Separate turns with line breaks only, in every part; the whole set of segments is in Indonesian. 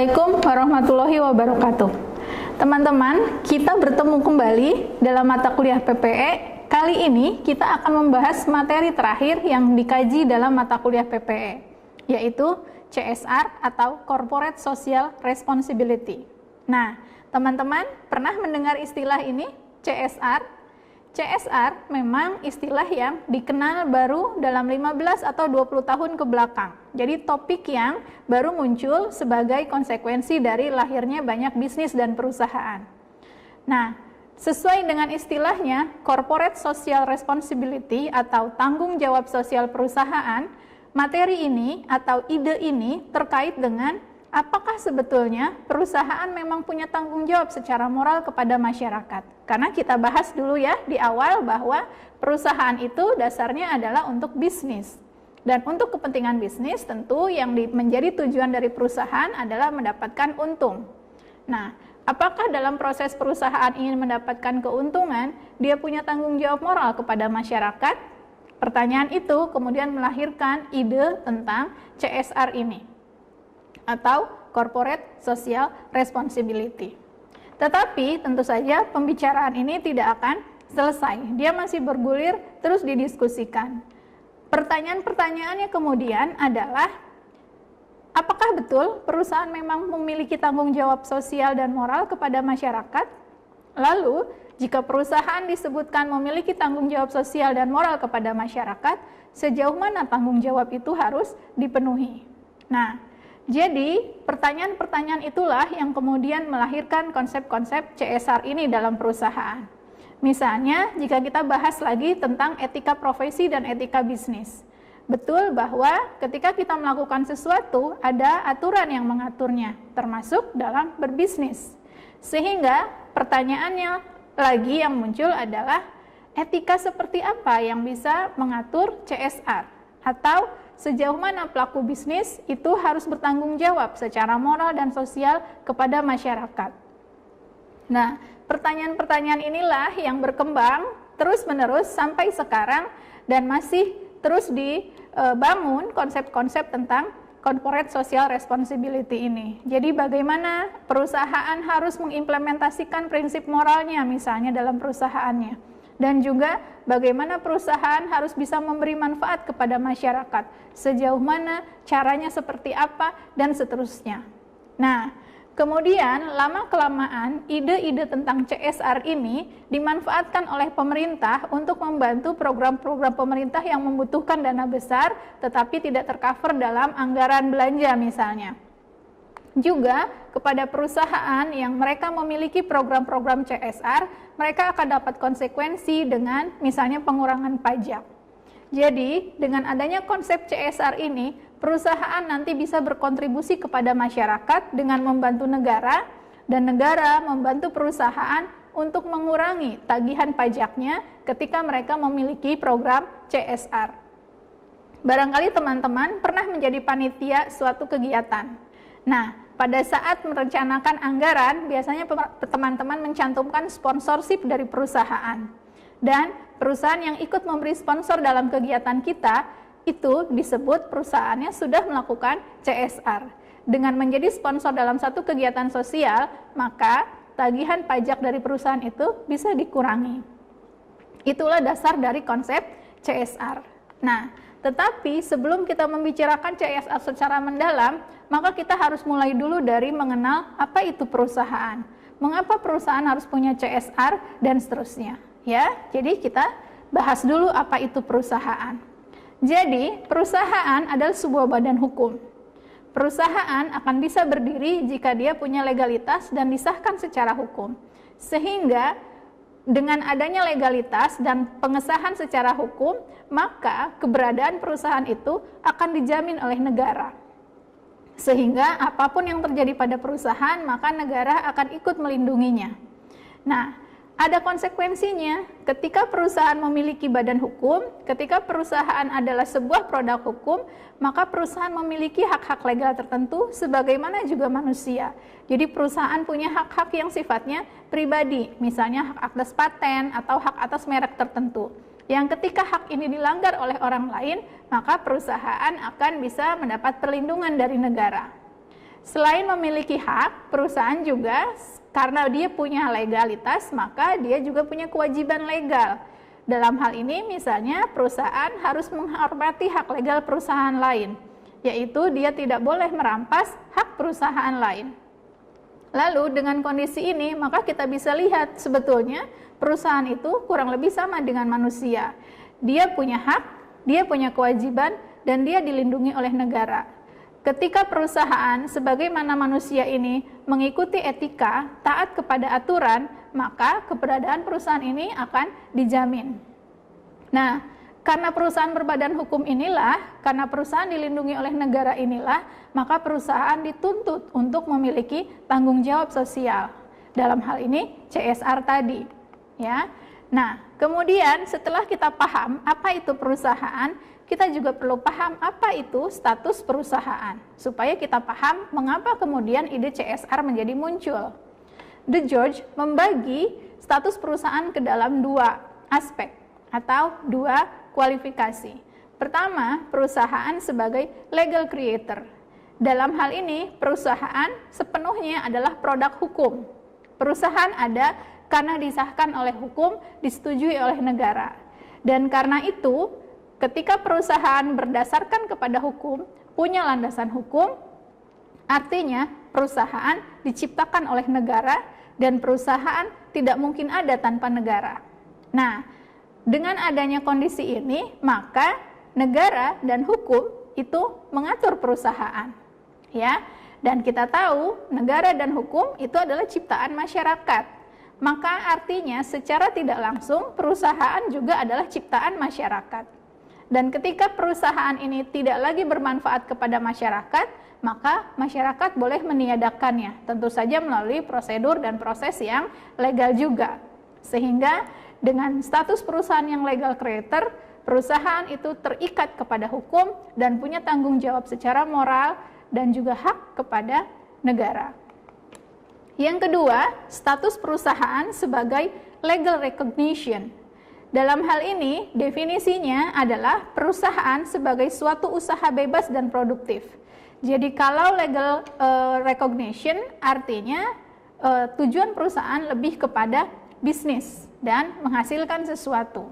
Assalamualaikum warahmatullahi wabarakatuh. Teman-teman, kita bertemu kembali dalam mata kuliah PPE. Kali ini kita akan membahas materi terakhir yang dikaji dalam mata kuliah PPE, yaitu CSR atau Corporate Social Responsibility. Nah, teman-teman pernah mendengar istilah ini, CSR? CSR memang istilah yang dikenal baru dalam 15 atau 20 tahun ke belakang. Jadi topik yang baru muncul sebagai konsekuensi dari lahirnya banyak bisnis dan perusahaan. Nah, sesuai dengan istilahnya, Corporate Social Responsibility atau tanggung jawab sosial perusahaan, materi ini atau ide ini terkait dengan apakah sebetulnya perusahaan memang punya tanggung jawab secara moral kepada masyarakat? Karena kita bahas dulu ya di awal bahwa perusahaan itu dasarnya adalah untuk bisnis. Dan untuk kepentingan bisnis tentu yang menjadi tujuan dari perusahaan adalah mendapatkan untung. Nah, apakah dalam proses perusahaan ingin mendapatkan keuntungan, dia punya tanggung jawab moral kepada masyarakat? Pertanyaan itu kemudian melahirkan ide tentang CSR ini, atau Corporate Social Responsibility. Tetapi tentu saja pembicaraan ini tidak akan selesai. Dia masih bergulir terus didiskusikan. Pertanyaan-pertanyaannya kemudian adalah, apakah betul perusahaan memang memiliki tanggung jawab sosial dan moral kepada masyarakat? Lalu, jika perusahaan disebutkan memiliki tanggung jawab sosial dan moral kepada masyarakat, sejauh mana tanggung jawab itu harus dipenuhi? Nah, jadi, pertanyaan-pertanyaan itulah yang kemudian melahirkan konsep-konsep CSR ini dalam perusahaan. Misalnya, jika kita bahas lagi tentang etika profesi dan etika bisnis. Betul bahwa ketika kita melakukan sesuatu, ada aturan yang mengaturnya, termasuk dalam berbisnis. Sehingga, pertanyaannya lagi yang muncul adalah, etika seperti apa yang bisa mengatur CSR? Atau sejauh mana pelaku bisnis itu harus bertanggung jawab secara moral dan sosial kepada masyarakat. Nah, pertanyaan-pertanyaan inilah yang berkembang terus-menerus sampai sekarang dan masih terus dibangun konsep-konsep tentang Corporate Social Responsibility ini. Jadi bagaimana perusahaan harus mengimplementasikan prinsip moralnya misalnya dalam perusahaannya. Dan juga bagaimana perusahaan harus bisa memberi manfaat kepada masyarakat, sejauh mana, caranya seperti apa, dan seterusnya. Nah, kemudian lama-kelamaan ide-ide tentang CSR ini dimanfaatkan oleh pemerintah untuk membantu program-program pemerintah yang membutuhkan dana besar, tetapi tidak tercover dalam anggaran belanja misalnya. Juga kepada perusahaan yang mereka memiliki program-program CSR, mereka akan dapat konsekuensi dengan misalnya pengurangan pajak. Jadi, dengan adanya konsep CSR ini, perusahaan nanti bisa berkontribusi kepada masyarakat dengan membantu negara, dan negara membantu perusahaan untuk mengurangi tagihan pajaknya ketika mereka memiliki program CSR. Barangkali teman-teman pernah menjadi panitia suatu kegiatan. Nah, pada saat merencanakan anggaran, biasanya teman-teman mencantumkan sponsorship dari perusahaan. Dan perusahaan yang ikut memberi sponsor dalam kegiatan kita, itu disebut perusahaannya sudah melakukan CSR. Dengan menjadi sponsor dalam satu kegiatan sosial, maka tagihan pajak dari perusahaan itu bisa dikurangi. Itulah dasar dari konsep CSR. Nah, tetapi sebelum kita membicarakan CSR secara mendalam, maka kita harus mulai dulu dari mengenal apa itu perusahaan. Mengapa perusahaan harus punya CSR dan seterusnya. Ya, jadi kita bahas dulu apa itu perusahaan. Jadi, perusahaan adalah sebuah badan hukum. Perusahaan akan bisa berdiri jika dia punya legalitas dan disahkan secara hukum. Sehingga dengan adanya legalitas dan pengesahan secara hukum, maka keberadaan perusahaan itu akan dijamin oleh negara. Sehingga apapun yang terjadi pada perusahaan, maka negara akan ikut melindunginya. Nah, ada konsekuensinya ketika perusahaan memiliki badan hukum, ketika perusahaan adalah sebuah produk hukum, maka perusahaan memiliki hak-hak legal tertentu sebagaimana juga manusia. Jadi perusahaan punya hak-hak yang sifatnya pribadi, misalnya hak atas paten atau hak atas merek tertentu. Yang ketika hak ini dilanggar oleh orang lain, maka perusahaan akan bisa mendapat perlindungan dari negara. Selain memiliki hak, perusahaan juga karena dia punya legalitas, maka dia juga punya kewajiban legal. Dalam hal ini misalnya perusahaan harus menghormati hak legal perusahaan lain, yaitu dia tidak boleh merampas hak perusahaan lain. Lalu dengan kondisi ini maka kita bisa lihat sebetulnya perusahaan itu kurang lebih sama dengan manusia. Dia punya hak, dia punya kewajiban, dan dia dilindungi oleh negara. Ketika perusahaan sebagaimana manusia ini mengikuti etika, taat kepada aturan, maka keberadaan perusahaan ini akan dijamin. Nah, karena perusahaan berbadan hukum inilah, karena perusahaan dilindungi oleh negara inilah, maka perusahaan dituntut untuk memiliki tanggung jawab sosial. Dalam hal ini CSR tadi, ya. Nah, kemudian setelah kita paham apa itu perusahaan, kita juga perlu paham apa itu status perusahaan, supaya kita paham mengapa kemudian ide CSR menjadi muncul. De George membagi status perusahaan ke dalam dua aspek atau dua kualifikasi. Pertama, perusahaan sebagai legal creator. Dalam hal ini, perusahaan sepenuhnya adalah produk hukum. Perusahaan ada karena disahkan oleh hukum, disetujui oleh negara. Dan karena itu, ketika perusahaan berdasarkan kepada hukum, punya landasan hukum, artinya perusahaan diciptakan oleh negara dan perusahaan tidak mungkin ada tanpa negara. Nah, dengan adanya kondisi ini, maka negara dan hukum itu mengatur perusahaan. Ya, dan kita tahu negara dan hukum itu adalah ciptaan masyarakat. Maka artinya secara tidak langsung perusahaan juga adalah ciptaan masyarakat. Dan ketika perusahaan ini tidak lagi bermanfaat kepada masyarakat, maka masyarakat boleh meniadakannya, tentu saja melalui prosedur dan proses yang legal juga. Sehingga dengan status perusahaan yang legal creator, perusahaan itu terikat kepada hukum dan punya tanggung jawab secara moral dan juga hak kepada negara. Yang kedua, status perusahaan sebagai legal recognition. Dalam hal ini, definisinya adalah perusahaan sebagai suatu usaha bebas dan produktif. Jadi kalau legal recognition artinya tujuan perusahaan lebih kepada bisnis dan menghasilkan sesuatu.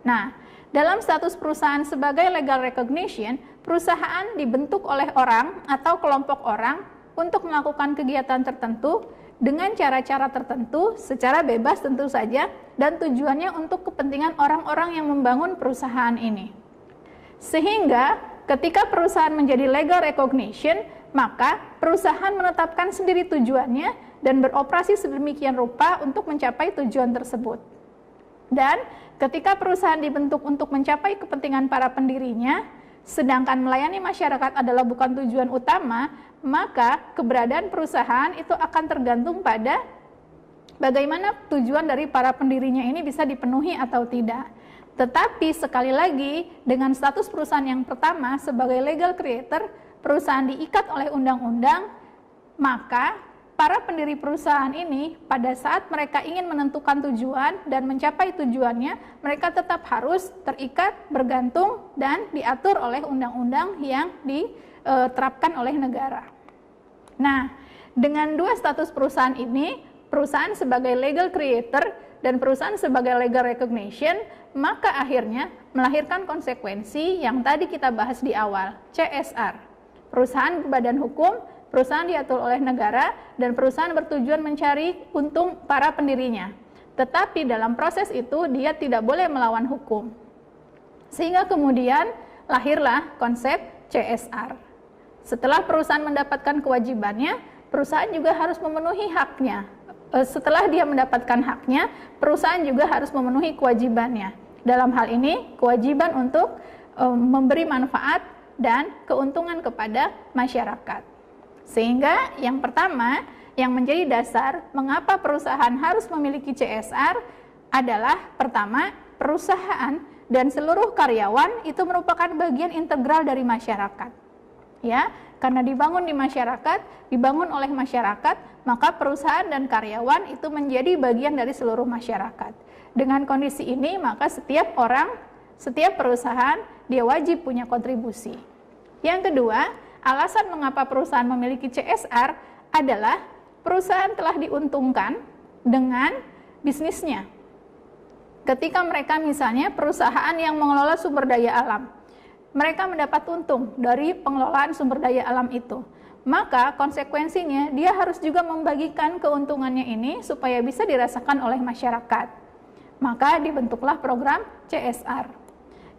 Nah, dalam status perusahaan sebagai legal recognition, perusahaan dibentuk oleh orang atau kelompok orang untuk melakukan kegiatan tertentu dengan cara-cara tertentu secara bebas tentu saja, dan tujuannya untuk kepentingan orang-orang yang membangun perusahaan ini. Sehingga ketika perusahaan menjadi legal recognition, maka perusahaan menetapkan sendiri tujuannya dan beroperasi sedemikian rupa untuk mencapai tujuan tersebut. Dan ketika perusahaan dibentuk untuk mencapai kepentingan para pendirinya, sedangkan melayani masyarakat adalah bukan tujuan utama, maka keberadaan perusahaan itu akan tergantung pada bagaimana tujuan dari para pendirinya ini bisa dipenuhi atau tidak. Tetapi sekali lagi, dengan status perusahaan yang pertama sebagai legal creator, perusahaan diikat oleh undang-undang, maka para pendiri perusahaan ini pada saat mereka ingin menentukan tujuan dan mencapai tujuannya, mereka tetap harus terikat, bergantung, dan diatur oleh undang-undang yang diterapkan oleh negara. Nah, dengan dua status perusahaan ini, perusahaan sebagai legal creator dan perusahaan sebagai legal recognition, maka akhirnya melahirkan konsekuensi yang tadi kita bahas di awal, CSR. Perusahaan berbadan hukum, perusahaan diatur oleh negara, dan perusahaan bertujuan mencari untung para pendirinya. Tetapi dalam proses itu dia tidak boleh melawan hukum. Sehingga kemudian lahirlah konsep CSR. Setelah perusahaan mendapatkan kewajibannya, perusahaan juga harus memenuhi haknya. Setelah dia mendapatkan haknya, perusahaan juga harus memenuhi kewajibannya. Dalam hal ini, kewajiban untuk memberi manfaat dan keuntungan kepada masyarakat. Sehingga yang pertama, yang menjadi dasar mengapa perusahaan harus memiliki CSR adalah pertama, perusahaan dan seluruh karyawan itu merupakan bagian integral dari masyarakat. Ya, karena dibangun di masyarakat, dibangun oleh masyarakat, maka perusahaan dan karyawan itu menjadi bagian dari seluruh masyarakat. Dengan kondisi ini, maka setiap orang, setiap perusahaan, dia wajib punya kontribusi. Yang kedua alasan mengapa perusahaan memiliki CSR adalah perusahaan telah diuntungkan dengan bisnisnya. Ketika mereka misalnya perusahaan yang mengelola sumber daya alam, mereka mendapat untung dari pengelolaan sumber daya alam itu. Maka konsekuensinya dia harus juga membagikan keuntungannya ini supaya bisa dirasakan oleh masyarakat. Maka dibentuklah program CSR.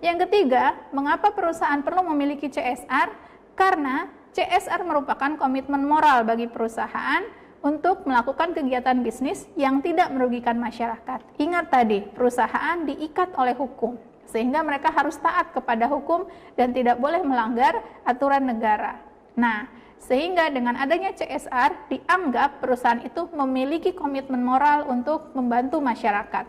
Yang ketiga, mengapa perusahaan perlu memiliki CSR? Karena CSR merupakan komitmen moral bagi perusahaan untuk melakukan kegiatan bisnis yang tidak merugikan masyarakat. Ingat tadi, perusahaan diikat oleh hukum, sehingga mereka harus taat kepada hukum dan tidak boleh melanggar aturan negara. Nah, sehingga dengan adanya CSR dianggap perusahaan itu memiliki komitmen moral untuk membantu masyarakat.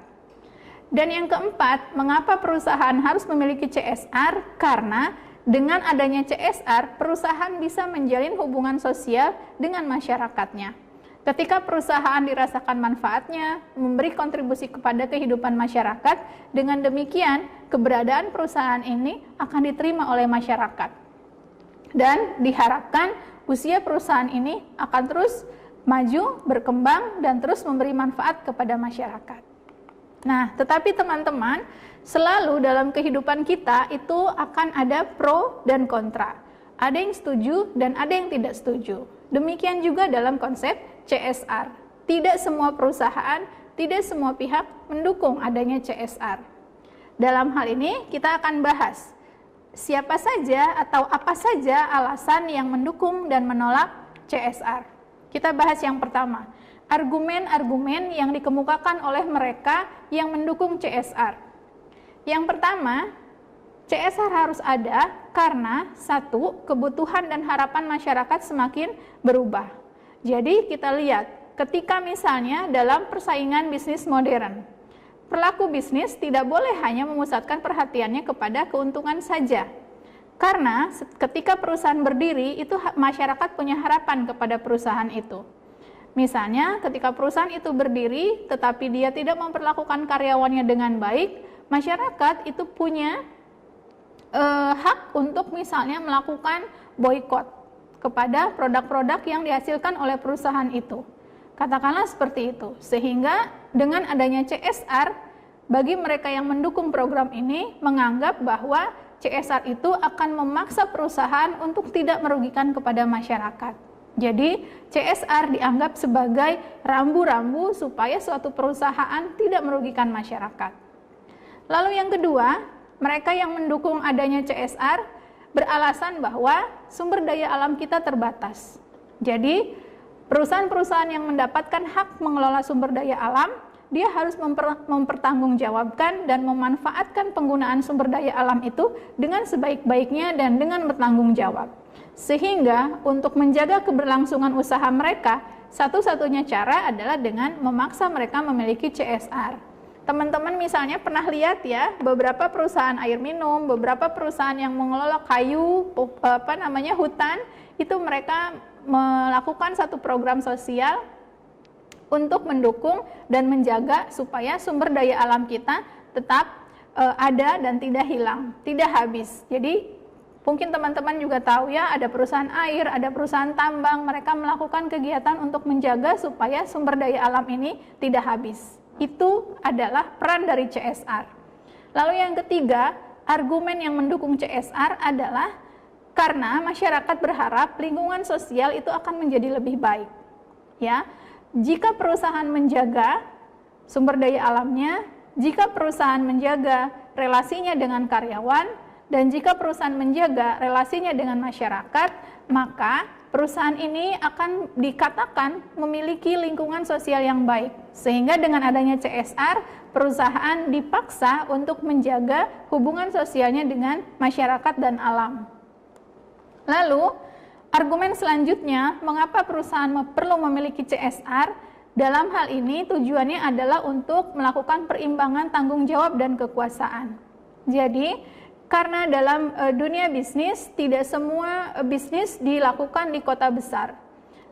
Dan yang keempat, mengapa perusahaan harus memiliki CSR? Karena dengan adanya CSR, perusahaan bisa menjalin hubungan sosial dengan masyarakatnya. Ketika perusahaan dirasakan manfaatnya, memberi kontribusi kepada kehidupan masyarakat, dengan demikian keberadaan perusahaan ini akan diterima oleh masyarakat. Dan diharapkan usia perusahaan ini akan terus maju, berkembang, dan terus memberi manfaat kepada masyarakat. Nah, tetapi teman-teman, selalu dalam kehidupan kita itu akan ada pro dan kontra. Ada yang setuju dan ada yang tidak setuju. Demikian juga dalam konsep CSR. Tidak semua perusahaan, tidak semua pihak mendukung adanya CSR. Dalam hal ini kita akan bahas siapa saja atau apa saja alasan yang mendukung dan menolak CSR. Kita bahas yang pertama, argumen-argumen yang dikemukakan oleh mereka yang mendukung CSR. Yang pertama, CSR harus ada karena satu, kebutuhan dan harapan masyarakat semakin berubah. Jadi kita lihat, ketika misalnya dalam persaingan bisnis modern, pelaku bisnis tidak boleh hanya memusatkan perhatiannya kepada keuntungan saja. Karena ketika perusahaan berdiri, itu masyarakat punya harapan kepada perusahaan itu. Misalnya ketika perusahaan itu berdiri, tetapi dia tidak memperlakukan karyawannya dengan baik, masyarakat itu punya hak untuk misalnya melakukan boikot kepada produk-produk yang dihasilkan oleh perusahaan itu. Katakanlah seperti itu. Sehingga dengan adanya CSR, bagi mereka yang mendukung program ini menganggap bahwa CSR itu akan memaksa perusahaan untuk tidak merugikan kepada masyarakat. Jadi CSR dianggap sebagai rambu-rambu supaya suatu perusahaan tidak merugikan masyarakat. Lalu yang kedua, mereka yang mendukung adanya CSR beralasan bahwa sumber daya alam kita terbatas. Jadi perusahaan-perusahaan yang mendapatkan hak mengelola sumber daya alam, dia harus mempertanggungjawabkan dan memanfaatkan penggunaan sumber daya alam itu dengan sebaik-baiknya dan dengan bertanggung jawab. Sehingga untuk menjaga keberlangsungan usaha mereka, satu-satunya cara adalah dengan memaksa mereka memiliki CSR. Teman-teman misalnya pernah lihat ya, beberapa perusahaan air minum, beberapa perusahaan yang mengelola kayu, hutan, itu mereka melakukan satu program sosial untuk mendukung dan menjaga supaya sumber daya alam kita tetap ada dan tidak hilang, tidak habis. Jadi mungkin teman-teman juga tahu ya, ada perusahaan air, ada perusahaan tambang, mereka melakukan kegiatan untuk menjaga supaya sumber daya alam ini tidak habis. Itu adalah peran dari CSR. Lalu yang ketiga, argumen yang mendukung CSR adalah karena masyarakat berharap lingkungan sosial itu akan menjadi lebih baik. Ya, jika perusahaan menjaga sumber daya alamnya, jika perusahaan menjaga relasinya dengan karyawan, dan jika perusahaan menjaga relasinya dengan masyarakat, maka perusahaan ini akan dikatakan memiliki lingkungan sosial yang baik. Sehingga dengan adanya CSR, perusahaan dipaksa untuk menjaga hubungan sosialnya dengan masyarakat dan alam. Lalu, argumen selanjutnya, mengapa perusahaan perlu memiliki CSR? Dalam hal ini tujuannya adalah untuk melakukan perimbangan tanggung jawab dan kekuasaan. Jadi, karena dalam dunia bisnis, tidak semua bisnis dilakukan di kota besar.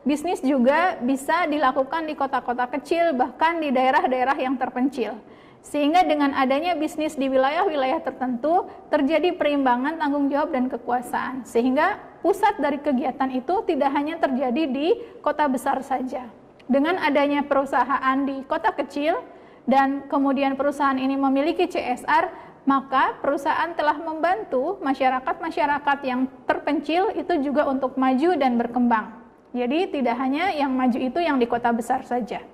Bisnis juga bisa dilakukan di kota-kota kecil, bahkan di daerah-daerah yang terpencil. Sehingga dengan adanya bisnis di wilayah-wilayah tertentu, terjadi perimbangan tanggung jawab dan kekuasaan. Sehingga pusat dari kegiatan itu tidak hanya terjadi di kota besar saja. Dengan adanya perusahaan di kota kecil, dan kemudian perusahaan ini memiliki CSR, maka perusahaan telah membantu masyarakat-masyarakat yang terpencil itu juga untuk maju dan berkembang. Jadi tidak hanya yang maju itu yang di kota besar saja.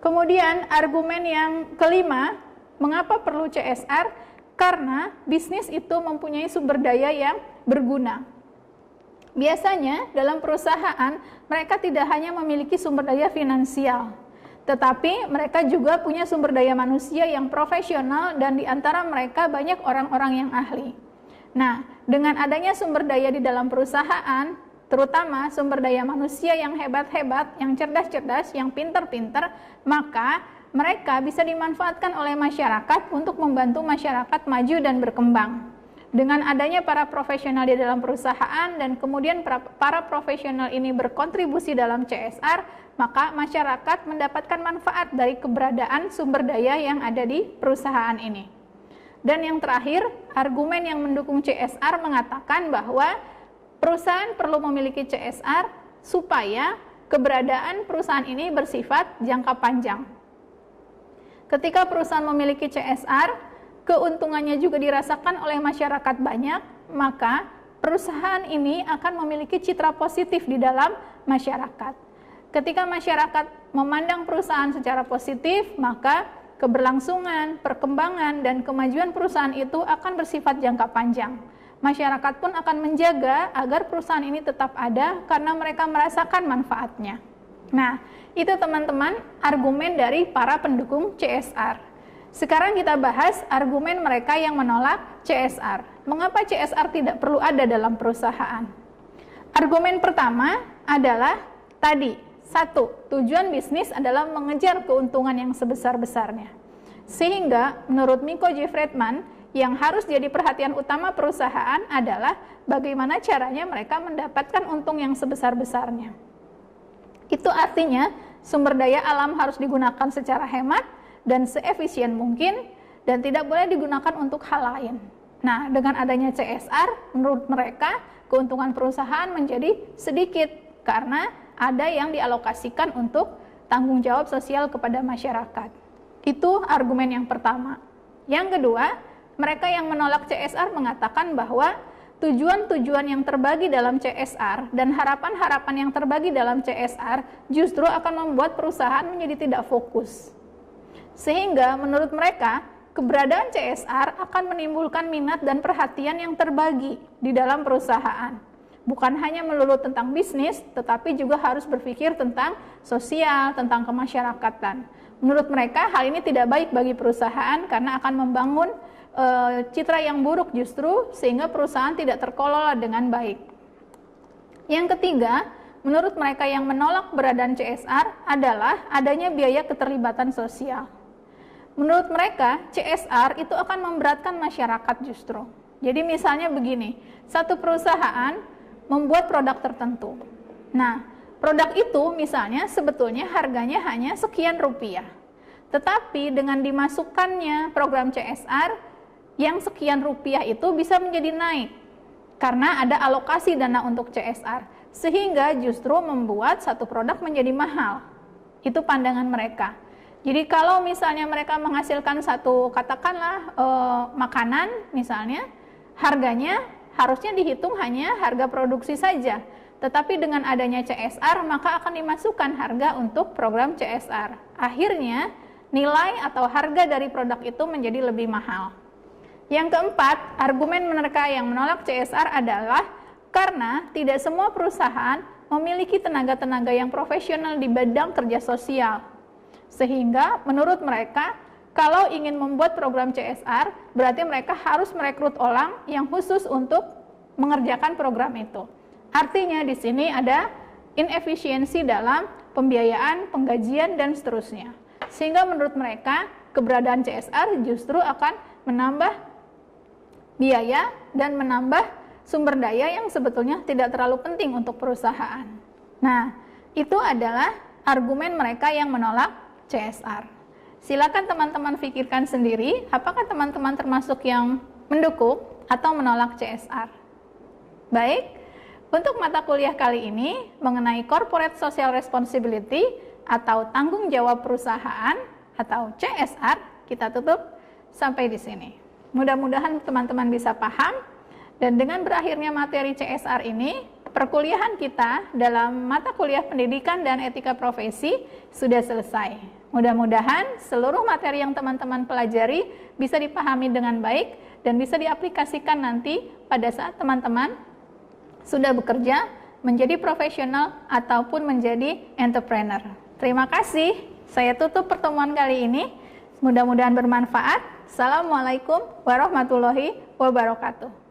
Kemudian argumen yang kelima, mengapa perlu CSR? Karena bisnis itu mempunyai sumber daya yang berguna. Biasanya dalam perusahaan mereka tidak hanya memiliki sumber daya finansial, tetapi mereka juga punya sumber daya manusia yang profesional dan di antara mereka banyak orang-orang yang ahli. Nah, dengan adanya sumber daya di dalam perusahaan, terutama sumber daya manusia yang hebat-hebat, yang cerdas-cerdas, yang pintar-pintar, maka mereka bisa dimanfaatkan oleh masyarakat untuk membantu masyarakat maju dan berkembang. Dengan adanya para profesional di dalam perusahaan dan kemudian para profesional ini berkontribusi dalam CSR, maka masyarakat mendapatkan manfaat dari keberadaan sumber daya yang ada di perusahaan ini. Dan yang terakhir, argumen yang mendukung CSR mengatakan bahwa perusahaan perlu memiliki CSR supaya keberadaan perusahaan ini bersifat jangka panjang. Ketika perusahaan memiliki CSR, keuntungannya juga dirasakan oleh masyarakat banyak, maka perusahaan ini akan memiliki citra positif di dalam masyarakat. Ketika masyarakat memandang perusahaan secara positif, maka keberlangsungan, perkembangan, dan kemajuan perusahaan itu akan bersifat jangka panjang. Masyarakat pun akan menjaga agar perusahaan ini tetap ada karena mereka merasakan manfaatnya. Nah, itu teman-teman argumen dari para pendukung CSR. Sekarang kita bahas argumen mereka yang menolak CSR. Mengapa CSR tidak perlu ada dalam perusahaan? Argumen pertama adalah tadi, satu, tujuan bisnis adalah mengejar keuntungan yang sebesar-besarnya. Sehingga menurut Miko J. Friedman, yang harus jadi perhatian utama perusahaan adalah bagaimana caranya mereka mendapatkan untung yang sebesar-besarnya. Itu artinya sumber daya alam harus digunakan secara hemat dan seefisien mungkin dan tidak boleh digunakan untuk hal lain. Nah, dengan adanya CSR, menurut mereka keuntungan perusahaan menjadi sedikit karena ada yang dialokasikan untuk tanggung jawab sosial kepada masyarakat. Itu argumen yang pertama. Yang kedua, mereka yang menolak CSR mengatakan bahwa tujuan-tujuan yang terbagi dalam CSR dan harapan-harapan yang terbagi dalam CSR justru akan membuat perusahaan menjadi tidak fokus. Sehingga menurut mereka, keberadaan CSR akan menimbulkan minat dan perhatian yang terbagi di dalam perusahaan. Bukan hanya melulu tentang bisnis, tetapi juga harus berpikir tentang sosial, tentang kemasyarakatan. Menurut mereka, hal ini tidak baik bagi perusahaan karena akan membangun citra yang buruk justru sehingga perusahaan tidak terkelola dengan baik. Yang ketiga, menurut mereka yang menolak keberadaan CSR adalah adanya biaya keterlibatan sosial. Menurut mereka, CSR itu akan memberatkan masyarakat justru. Jadi misalnya begini, satu perusahaan membuat produk tertentu. Nah, produk itu misalnya sebetulnya harganya hanya sekian rupiah. Tetapi dengan dimasukkannya program CSR, yang sekian rupiah itu bisa menjadi naik karena ada alokasi dana untuk CSR, sehingga justru membuat satu produk menjadi mahal. Itu pandangan mereka. Jadi kalau misalnya mereka menghasilkan satu katakanlah makanan misalnya, harganya harusnya dihitung hanya harga produksi saja. Tetapi dengan adanya CSR maka akan dimasukkan harga untuk program CSR. Akhirnya nilai atau harga dari produk itu menjadi lebih mahal. Yang keempat, argumen mereka yang menolak CSR adalah karena tidak semua perusahaan memiliki tenaga-tenaga yang profesional di bidang kerja sosial. Sehingga menurut mereka, kalau ingin membuat program CSR, berarti mereka harus merekrut orang yang khusus untuk mengerjakan program itu. Artinya di sini ada inefisiensi dalam pembiayaan, penggajian, dan seterusnya. Sehingga menurut mereka, keberadaan CSR justru akan menambah biaya dan menambah sumber daya yang sebetulnya tidak terlalu penting untuk perusahaan. Nah, itu adalah argumen mereka yang menolak CSR. Silakan teman-teman pikirkan sendiri, apakah teman-teman termasuk yang mendukung atau menolak CSR. Baik, untuk mata kuliah kali ini mengenai Corporate Social Responsibility atau tanggung jawab perusahaan atau CSR, kita tutup sampai di sini. Mudah-mudahan teman-teman bisa paham, dan dengan berakhirnya materi CSR ini, perkuliahan kita dalam mata kuliah pendidikan dan etika profesi sudah selesai. Mudah-mudahan seluruh materi yang teman-teman pelajari bisa dipahami dengan baik dan bisa diaplikasikan nanti pada saat teman-teman sudah bekerja menjadi profesional ataupun menjadi entrepreneur. Terima kasih. Saya tutup pertemuan kali ini. Mudah-mudahan bermanfaat. Assalamualaikum warahmatullahi wabarakatuh.